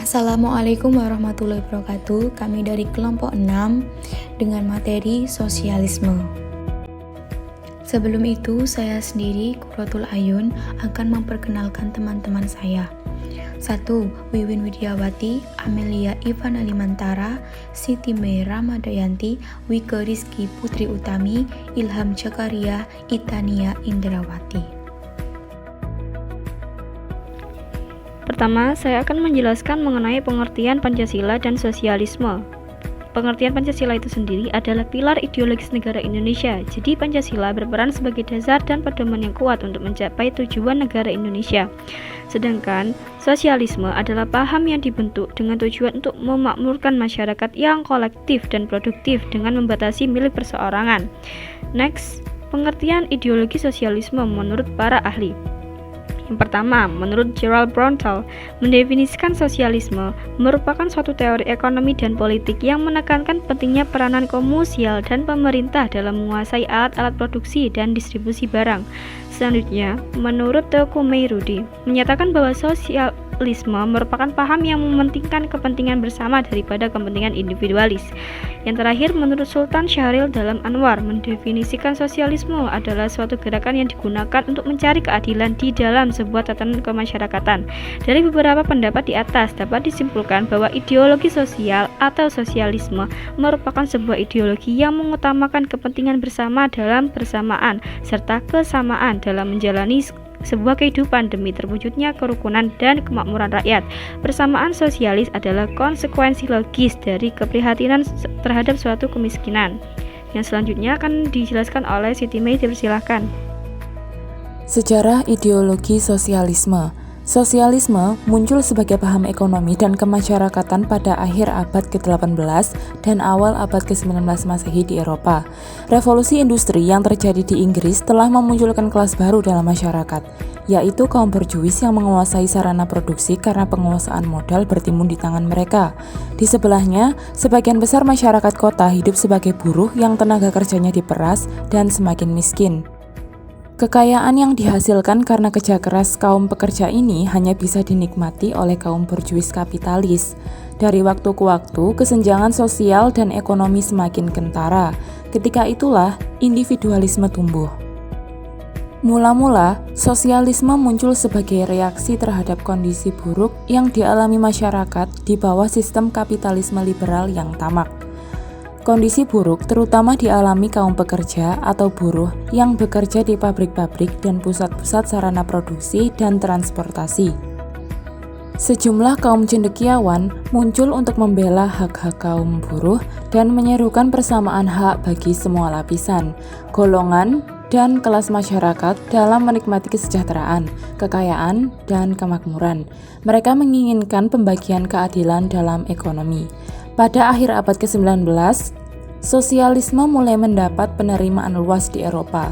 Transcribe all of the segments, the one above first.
Assalamualaikum warahmatullahi wabarakatuh. Kami dari kelompok 6 dengan materi sosialisme. Sebelum itu, saya sendiri, Qurratul Ayun, akan memperkenalkan teman-teman saya. 1. Wiwin Widiawati, Amelia Ivana Limantara, Siti Mei Ramadayanti, Wike Rizky Putri Utami, Ilham Jakaria, Itania Indrawati. Pertama, saya akan menjelaskan mengenai pengertian Pancasila dan sosialisme. Pengertian Pancasila itu sendiri adalah pilar ideologis negara Indonesia. Jadi Pancasila berperan sebagai dasar dan pedoman yang kuat untuk mencapai tujuan negara Indonesia. Sedangkan sosialisme adalah paham yang dibentuk dengan tujuan untuk memakmurkan masyarakat yang kolektif dan produktif dengan membatasi milik perseorangan. Next, pengertian ideologi sosialisme menurut para ahli. Yang pertama, menurut Gerald Brontal, mendefinisikan sosialisme merupakan suatu teori ekonomi dan politik yang menekankan pentingnya peranan komersial dan pemerintah dalam menguasai alat-alat produksi dan distribusi barang. Selanjutnya, menurut Teuku Meirudi, menyatakan bahwa sosialisme merupakan paham yang mementingkan kepentingan bersama daripada kepentingan individualis. Yang terakhir, menurut Sultan Syahril Dalam Anwar, mendefinisikan sosialisme adalah suatu gerakan yang digunakan untuk mencari keadilan di dalam sebuah tatanan kemasyarakatan. Dari beberapa pendapat di atas, dapat disimpulkan bahwa ideologi sosial atau sosialisme merupakan sebuah ideologi yang mengutamakan kepentingan bersama dalam bersamaan, serta kesamaan dalam menjalani sebuah kehidupan demi terwujudnya kerukunan dan kemakmuran rakyat. Persamaan sosialis adalah konsekuensi logis dari keprihatinan terhadap suatu kemiskinan. Yang selanjutnya akan dijelaskan oleh Siti Mei, dipersilahkan. Sejarah ideologi sosialisme. Sosialisme muncul sebagai paham ekonomi dan kemasyarakatan pada akhir abad ke-18 dan awal abad ke-19 Masehi di Eropa. Revolusi industri yang terjadi di Inggris telah memunculkan kelas baru dalam masyarakat, yaitu kaum berjuis yang menguasai sarana produksi karena penguasaan modal bertimbun di tangan mereka. Di sebelahnya, sebagian besar masyarakat kota hidup sebagai buruh yang tenaga kerjanya diperas dan semakin miskin. Kekayaan yang dihasilkan karena kerja keras kaum pekerja ini hanya bisa dinikmati oleh kaum berjuis kapitalis. Dari waktu ke waktu, kesenjangan sosial dan ekonomi semakin kentara. Ketika itulah individualisme tumbuh. Mula-mula, sosialisme muncul sebagai reaksi terhadap kondisi buruk yang dialami masyarakat di bawah sistem kapitalisme liberal yang tamak. Kondisi buruk terutama dialami kaum pekerja atau buruh yang bekerja di pabrik-pabrik dan pusat-pusat sarana produksi dan transportasi. Sejumlah kaum cendekiawan muncul untuk membela hak-hak kaum buruh dan menyerukan persamaan hak bagi semua lapisan, golongan, dan kelas masyarakat dalam menikmati kesejahteraan, kekayaan, dan kemakmuran. Mereka menginginkan pembagian keadilan dalam ekonomi. Pada akhir abad ke-19, sosialisme mulai mendapat penerimaan luas di Eropa.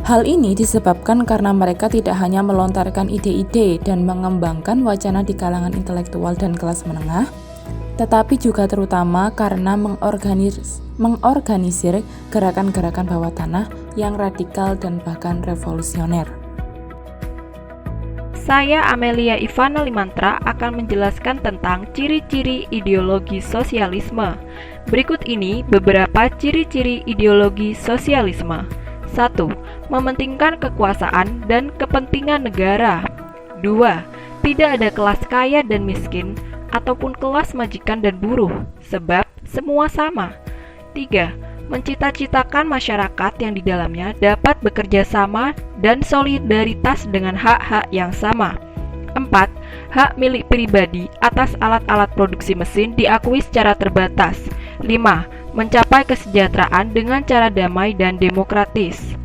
Hal ini disebabkan karena mereka tidak hanya melontarkan ide-ide dan mengembangkan wacana di kalangan intelektual dan kelas menengah, tetapi juga terutama karena mengorganisir gerakan-gerakan bawah tanah yang radikal dan bahkan revolusioner. Saya Amelia Ivana Limantara akan menjelaskan tentang ciri-ciri ideologi sosialisme. Berikut ini beberapa ciri-ciri ideologi sosialisme. 1. Mementingkan kekuasaan dan kepentingan negara. 2. Tidak ada kelas kaya dan miskin ataupun kelas majikan dan buruh, sebab semua sama. 3. Mencita-citakan masyarakat yang di dalamnya dapat bekerja sama dan solidaritas dengan hak-hak yang sama. 4. Hak milik pribadi atas alat-alat produksi mesin diakui secara terbatas. 5. Mencapai kesejahteraan dengan cara damai dan demokratis.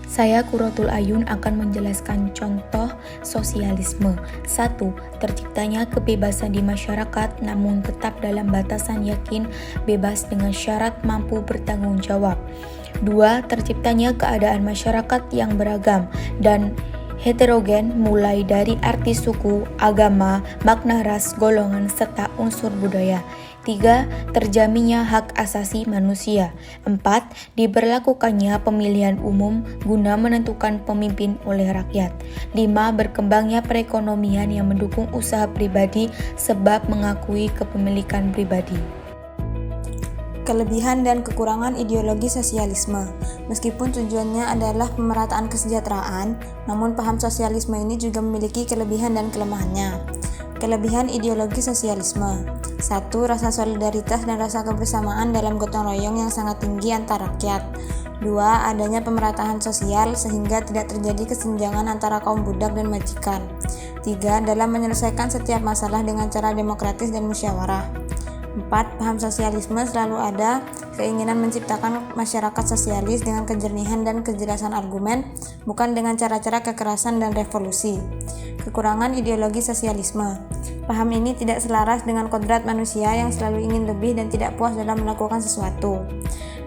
Saya Qurratul Ayun akan menjelaskan contoh sosialisme. 1. Terciptanya kebebasan di masyarakat namun tetap dalam batasan yakin bebas dengan syarat mampu bertanggung jawab. 2. Terciptanya keadaan masyarakat yang beragam dan heterogen mulai dari arti suku, agama, makna ras, golongan, serta unsur budaya. 3. Terjaminnya hak asasi manusia. 4. Diberlakukannya pemilihan umum guna menentukan pemimpin oleh rakyat. 5. Berkembangnya perekonomian yang mendukung usaha pribadi sebab mengakui kepemilikan pribadi. Kelebihan dan kekurangan ideologi sosialisme. Meskipun tujuannya adalah pemerataan kesejahteraan, namun paham sosialisme ini juga memiliki kelebihan dan kelemahannya. Kelebihan ideologi sosialisme. 1. Rasa solidaritas dan rasa kebersamaan dalam gotong royong yang sangat tinggi antar rakyat. 2. Adanya pemerataan sosial sehingga tidak terjadi kesenjangan antara kaum budak dan majikan. 3. Dalam menyelesaikan setiap masalah dengan cara demokratis dan musyawarah. 4. Paham sosialisme selalu ada keinginan menciptakan masyarakat sosialis dengan kejernihan dan kejelasan argumen, bukan dengan cara-cara kekerasan dan revolusi. Kekurangan ideologi sosialisme. Paham ini tidak selaras dengan kodrat manusia yang selalu ingin lebih dan tidak puas dalam melakukan sesuatu.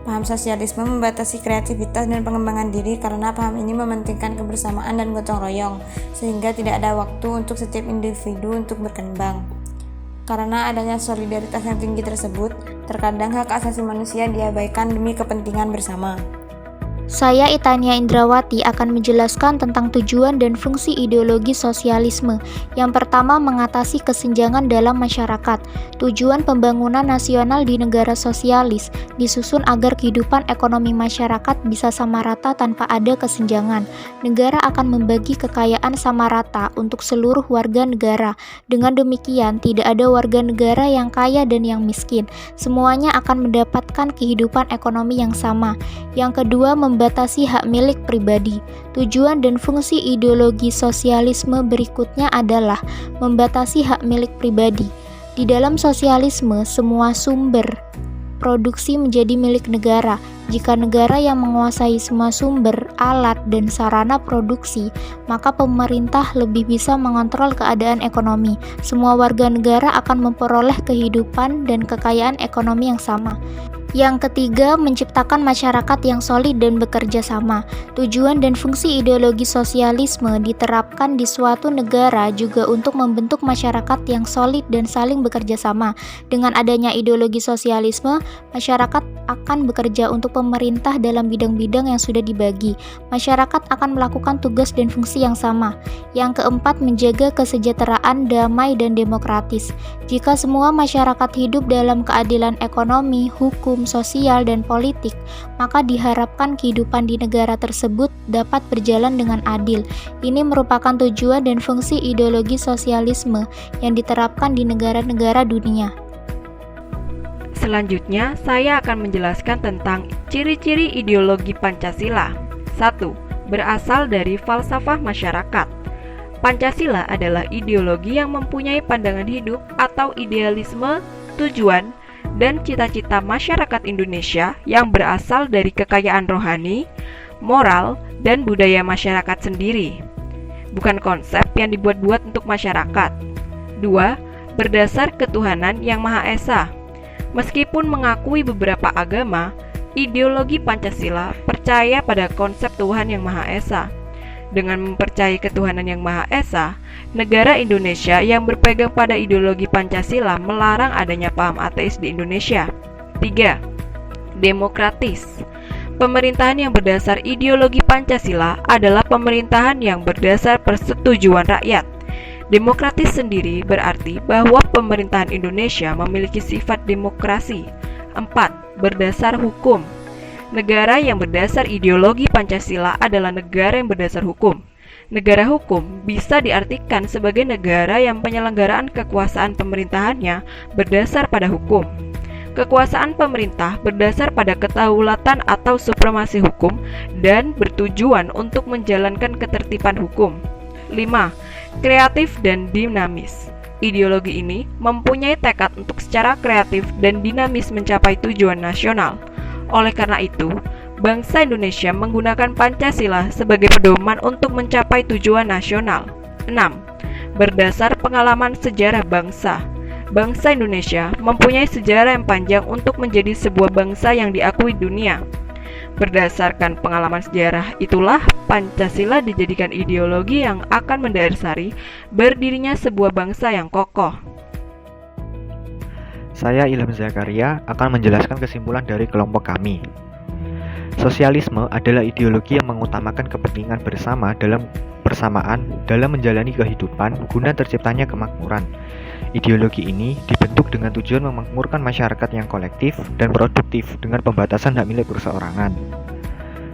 Paham sosialisme membatasi kreativitas dan pengembangan diri karena paham ini mementingkan kebersamaan dan gotong royong, sehingga tidak ada waktu untuk setiap individu untuk berkembang. Karena adanya solidaritas yang tinggi tersebut, terkadang hak asasi manusia diabaikan demi kepentingan bersama. Saya Itania Indrawati akan menjelaskan tentang tujuan dan fungsi ideologi sosialisme. Yang pertama, mengatasi kesenjangan dalam masyarakat. Tujuan pembangunan nasional di negara sosialis disusun agar kehidupan ekonomi masyarakat bisa sama rata tanpa ada kesenjangan. Negara akan membagi kekayaan sama rata untuk seluruh warga negara. Dengan demikian, tidak ada warga negara yang kaya dan yang miskin. Semuanya akan mendapatkan kehidupan ekonomi yang sama. Yang kedua, membatasi hak milik pribadi. Tujuan dan fungsi ideologi sosialisme berikutnya adalah membatasi hak milik pribadi. Di dalam sosialisme, semua sumber produksi menjadi milik negara. Jika negara yang menguasai semua sumber, alat, dan sarana produksi, maka pemerintah lebih bisa mengontrol keadaan ekonomi. Semua warga negara akan memperoleh kehidupan dan kekayaan ekonomi yang sama. Yang ketiga, menciptakan masyarakat yang solid dan bekerja sama. Tujuan dan fungsi ideologi sosialisme diterapkan di suatu negara juga untuk membentuk masyarakat yang solid dan saling bekerja sama. Dengan adanya ideologi sosialisme, masyarakat akan bekerja untuk pemerintah dalam bidang-bidang yang sudah dibagi. Masyarakat akan melakukan tugas dan fungsi yang sama. Yang keempat, menjaga kesejahteraan damai dan demokratis. Jika semua masyarakat hidup dalam keadilan ekonomi, hukum, sosial, dan politik, maka diharapkan kehidupan di negara tersebut dapat berjalan dengan adil. Ini merupakan tujuan dan fungsi ideologi sosialisme yang diterapkan di negara-negara dunia. Selanjutnya, saya akan menjelaskan tentang ciri-ciri ideologi Pancasila. 1. Berasal dari falsafah masyarakat. Pancasila adalah ideologi yang mempunyai pandangan hidup atau idealisme, tujuan, dan cita-cita masyarakat Indonesia yang berasal dari kekayaan rohani, moral, dan budaya masyarakat sendiri, bukan konsep yang dibuat-buat untuk masyarakat. 2. Berdasar ketuhanan yang Maha Esa. Meskipun mengakui beberapa agama, ideologi Pancasila percaya pada konsep Tuhan yang Maha Esa. Dengan mempercayai ketuhanan yang Maha Esa, negara Indonesia yang berpegang pada ideologi Pancasila melarang adanya paham ateis di Indonesia. 3. Demokratis. Pemerintahan yang berdasar ideologi Pancasila adalah pemerintahan yang berdasar persetujuan rakyat. Demokratis sendiri berarti bahwa pemerintahan Indonesia memiliki sifat demokrasi. 4. Berdasar hukum. Negara yang berdasar ideologi Pancasila adalah negara yang berdasar hukum. Negara hukum bisa diartikan sebagai negara yang penyelenggaraan kekuasaan pemerintahannya berdasar pada hukum. Kekuasaan pemerintah berdasar pada kedaulatan atau supremasi hukum dan bertujuan untuk menjalankan ketertiban hukum. 5. Kreatif dan dinamis. Ideologi ini mempunyai tekad untuk secara kreatif dan dinamis mencapai tujuan nasional. Oleh karena itu, bangsa Indonesia menggunakan Pancasila sebagai pedoman untuk mencapai tujuan nasional. 6. Berdasar pengalaman sejarah bangsa. Bangsa Indonesia mempunyai sejarah yang panjang untuk menjadi sebuah bangsa yang diakui dunia. Berdasarkan pengalaman sejarah itulah Pancasila dijadikan ideologi yang akan mendasari berdirinya sebuah bangsa yang kokoh. Saya Ilham Zakaria akan menjelaskan kesimpulan dari kelompok kami. Sosialisme adalah ideologi yang mengutamakan kepentingan bersama dalam menjalani kehidupan guna terciptanya kemakmuran. Ideologi ini dibentuk dengan tujuan memakmurkan masyarakat yang kolektif dan produktif dengan pembatasan hak milik perseorangan.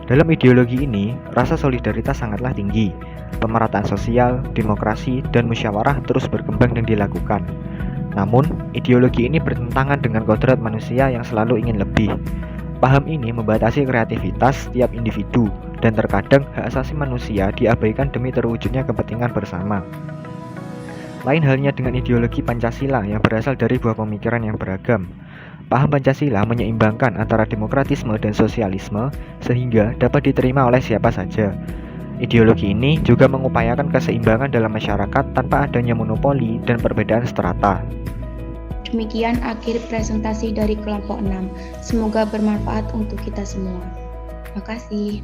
Dalam ideologi ini, rasa solidaritas sangatlah tinggi. Pemerataan sosial, demokrasi, dan musyawarah terus berkembang dan dilakukan. Namun, ideologi ini bertentangan dengan kodrat manusia yang selalu ingin lebih. Paham ini membatasi kreativitas setiap individu dan terkadang hak asasi manusia diabaikan demi terwujudnya kepentingan bersama. Lain halnya dengan ideologi Pancasila yang berasal dari buah pemikiran yang beragam. Paham Pancasila menyeimbangkan antara demokratisme dan sosialisme sehingga dapat diterima oleh siapa saja. Ideologi ini juga mengupayakan keseimbangan dalam masyarakat tanpa adanya monopoli dan perbedaan strata. Demikian akhir presentasi dari kelompok 6. Semoga bermanfaat untuk kita semua. Terima kasih.